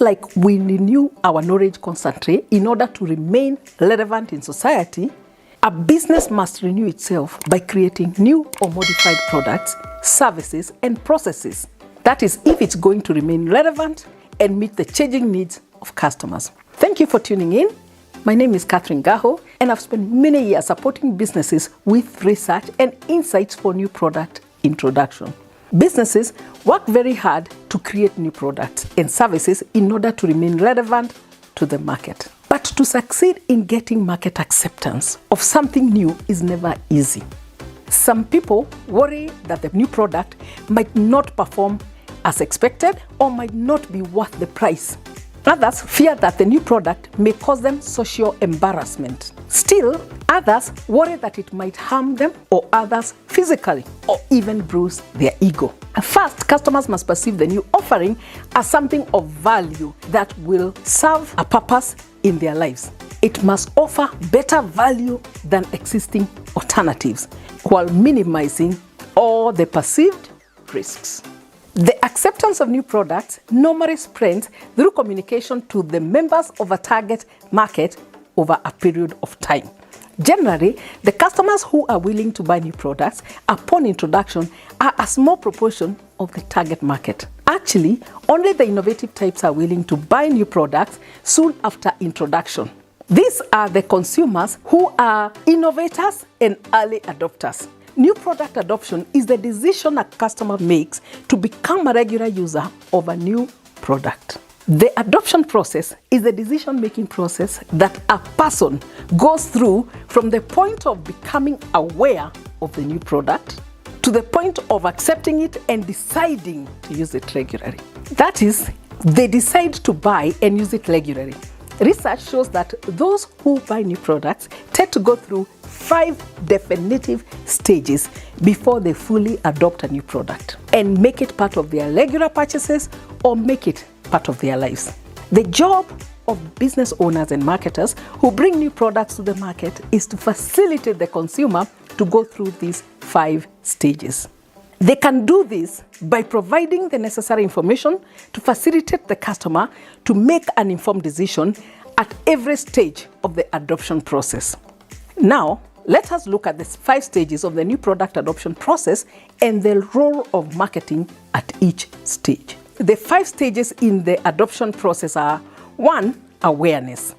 like we renew our knowledge constantly in order to remain relevant in society, a business must renew itself by creating new or modified products, services, and processes. That is, if it's going to remain relevant and meet the changing needs of customers. Thank you for tuning in. My name is Catherine Gaho, and I've spent many years supporting businesses with research and insights for new product introduction. Businesses work very hard to create new products and services in order to remain relevant to the market. But to succeed in getting market acceptance of something new is never easy. Some people worry that the new product might not perform as expected or might not be worth the price. Others fear that the new product may cause them social embarrassment. Still, others worry that it might harm them or others physically or even bruise their ego. First, customers must perceive the new offering as something of value that will serve a purpose in their lives. It must offer better value than existing alternatives while minimizing all the perceived risks. The acceptance of new products normally spreads through communication to the members of a target market over a period of time. Generally, the customers who are willing to buy new products upon introduction are a small proportion of the target market. Actually, only the innovative types are willing to buy new products soon after introduction. These are the consumers who are innovators and early adopters. New product adoption is the decision a customer makes to become a regular user of a new product. The adoption process is the decision-making process that a person goes through from the point of becoming aware of the new product to the point of accepting it and deciding to use it regularly. That is, they decide to buy and use it regularly. Research shows that those who buy new products tend to go through 5 definitive stages before they fully adopt a new product and make it part of their regular purchases or make it part of their lives. The job of business owners and marketers who bring new products to the market is to facilitate the consumer to go through these 5 stages. They can do this by providing the necessary information to facilitate the customer to make an informed decision at every stage of the adoption process. Now, let us look at the 5 stages of the new product adoption process and the role of marketing at each stage. The 5 stages in the adoption process are: 1. Awareness.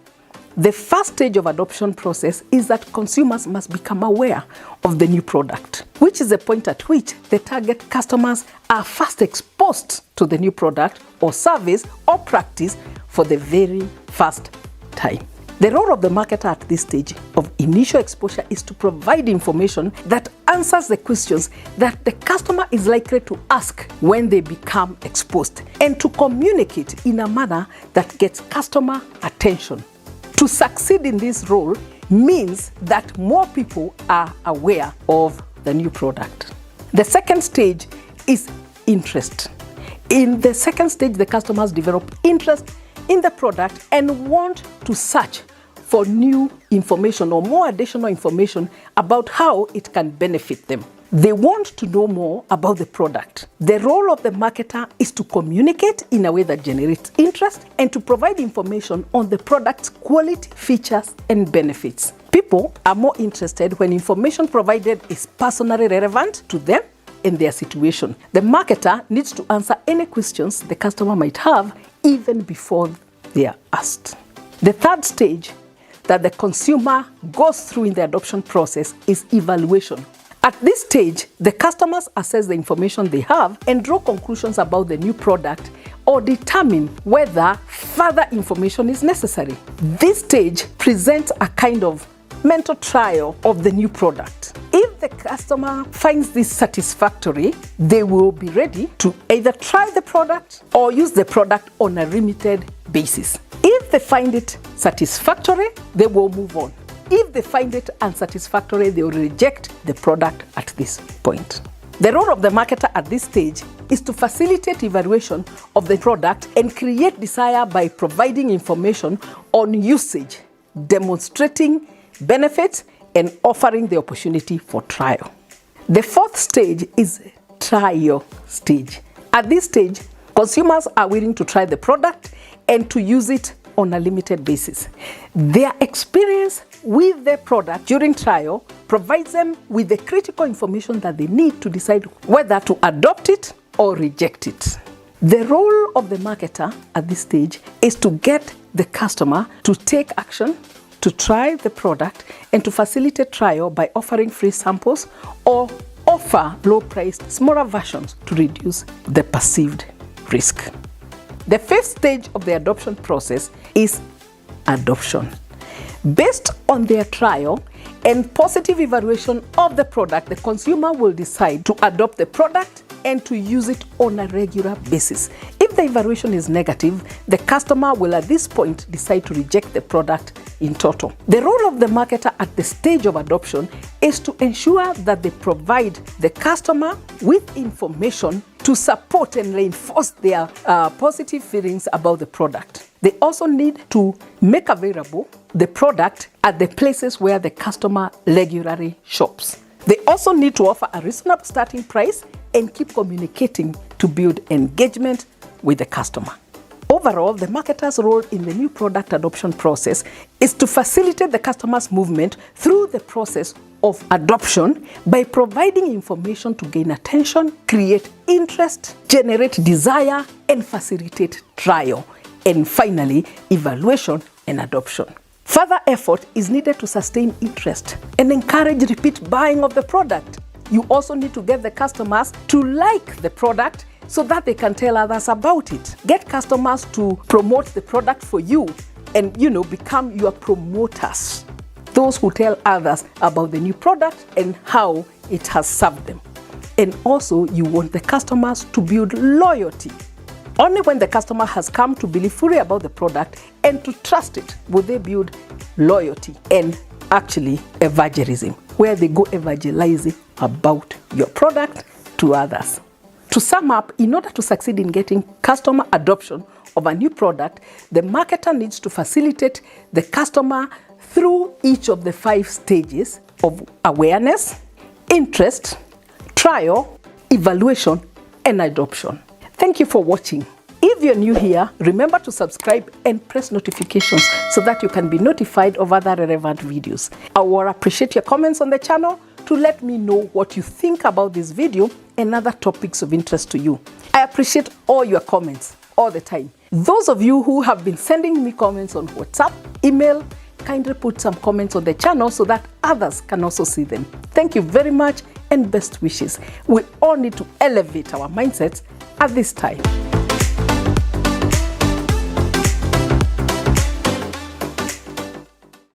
The first stage of adoption process is that consumers must become aware of the new product, which is the point at which the target customers are first exposed to the new product or service or practice for the very first time. The role of the marketer at this stage of initial exposure is to provide information that answers the questions that the customer is likely to ask when they become exposed, and to communicate in a manner that gets customer attention. To succeed in this role means that more people are aware of the new product. The second stage is interest. In the second stage, the customers develop interest in the product and want to search for new information or more additional information about how it can benefit them. They want to know more about the product. The role of the marketer is to communicate in a way that generates interest and to provide information on the product's quality, features, and benefits. People are more interested when information provided is personally relevant to them and their situation. The marketer needs to answer any questions the customer might have even before they are asked. The third stage that the consumer goes through in the adoption process is evaluation. At this stage, the customers assess the information they have and draw conclusions about the new product or determine whether further information is necessary. This stage presents a kind of mental trial of the new product. If the customer finds this satisfactory, they will be ready to either try the product or use the product on a limited basis. If they find it satisfactory, they will move on. If they find it unsatisfactory, they will reject the product at this point. The role of the marketer at this stage is to facilitate evaluation of the product and create desire by providing information on usage, demonstrating benefits, and offering the opportunity for trial. The fourth stage is trial stage. At this stage, consumers are willing to try the product and to use it on a limited basis. Their experience with the product during trial provides them with the critical information that they need to decide whether to adopt it or reject it. The role of the marketer at this stage is to get the customer to take action, to try the product, and to facilitate trial by offering free samples or offer low-priced, smaller versions to reduce the perceived risk. The fifth stage of the adoption process is adoption. Based on their trial and positive evaluation of the product, the consumer will decide to adopt the product and to use it on a regular basis. If the evaluation is negative, the customer will at this point decide to reject the product in total. The role of the marketer at the stage of adoption is to ensure that they provide the customer with information to support and reinforce their positive feelings about the product. They also need to make available the product at the places where the customer regularly shops. They also need to offer a reasonable starting price and keep communicating to build engagement with the customer. Overall, the marketer's role in the new product adoption process is to facilitate the customer's movement through the process of adoption by providing information to gain attention, create interest, generate desire, and facilitate trial, and finally, evaluation and adoption. Further effort is needed to sustain interest and encourage repeat buying of the product. You also need to get the customers to like the product so that they can tell others about it. Get customers to promote the product for you and, become your promoters. Those who tell others about the new product and how it has served them. And also, you want the customers to build loyalty. Only when the customer has come to believe fully about the product and to trust it will they build loyalty and actually evangelism, where they go evangelizing about your product to others. To sum up, in order to succeed in getting customer adoption of a new product, the marketer needs to facilitate the customer through each of the 5 stages of awareness, interest, trial, evaluation, and adoption. Thank you for watching. If you're new here, remember to subscribe and press notifications so that you can be notified of other relevant videos. I will appreciate your comments on the channel to let me know what you think about this video and other topics of interest to you. I appreciate all your comments all the time. Those of you who have been sending me comments on WhatsApp, email, kindly put some comments on the channel so that others can also see them. Thank you very much and best wishes. We all need to elevate our mindsets at this time.